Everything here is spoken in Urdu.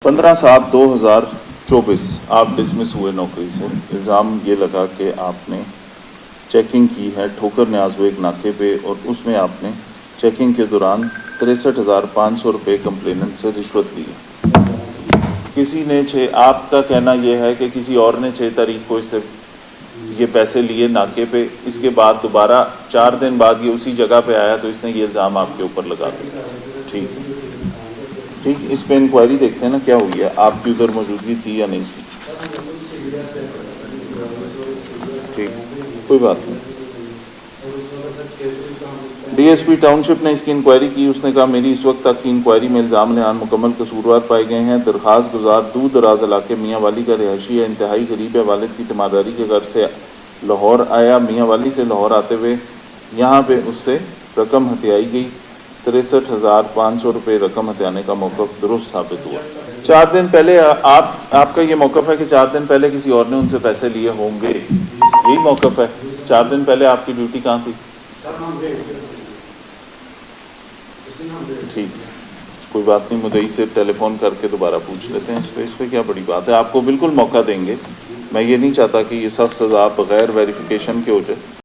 15/7/2024 آپ ڈسمس ہوئے نوکری سے۔ الزام یہ لگا کہ آپ نے چیکنگ کی ہے ٹھوکر نیاز ایک ناکے پہ، اور اس میں آپ نے چیکنگ کے دوران 63,500 روپے کمپلیننٹ سے رشوت لی ہے۔ کسی نے آپ کا کہنا یہ ہے کہ کسی اور نے 6 تاریخ کو اس سے یہ پیسے لیے ناکے پہ، اس کے بعد دوبارہ 4 دن بعد یہ اسی جگہ پہ آیا تو اس نے یہ الزام آپ کے اوپر لگا دیا۔ ٹھیک ہے، ٹھیک، اس پہ انکوائری دیکھتے ہیں نا کیا ہوئی ہے، آپ کی ادھر موجودگی تھی یا نہیں تھی۔ ٹھیک، کوئی بات نہیں۔ ڈی ایس پی ٹاؤن شپ نے اس کی انکوائری کی۔ اس نے کہا میری اس وقت تک کی انکوائری میں الزام نہاد مکمل قصوروار پائے گئے ہیں۔ درخواست گزار دور دراز علاقے میاں والی کا رہائشی ہے، انتہائی غریب ہے، والد کی تیمارداری کے غرض سے لاہور آیا، میاں والی سے لاہور آتے ہوئے یہاں پہ اس سے رقم ہتھیائی گئی، 63,500 روپے رقم ہتھیانے کا موقف درست ثابت ہوا۔ 4 دن پہلے آپ کا یہ موقف ہے کہ 4 دن پہلے کسی اور نے ان سے پیسے لیے ہوں گے، یہی موقف ہے۔ 4 دن پہلے آپ کی ڈیوٹی کہاں تھی؟ ٹھیک ہے، کوئی بات نہیں، مدعی سے ٹیلی فون کر کے دوبارہ پوچھ لیتے ہیں اس پہ کیا بڑی بات ہے۔ آپ کو بالکل موقع دیں گے، میں یہ نہیں چاہتا کہ یہ سخت سزا بغیر ویریفیکیشن کے ہو جائے۔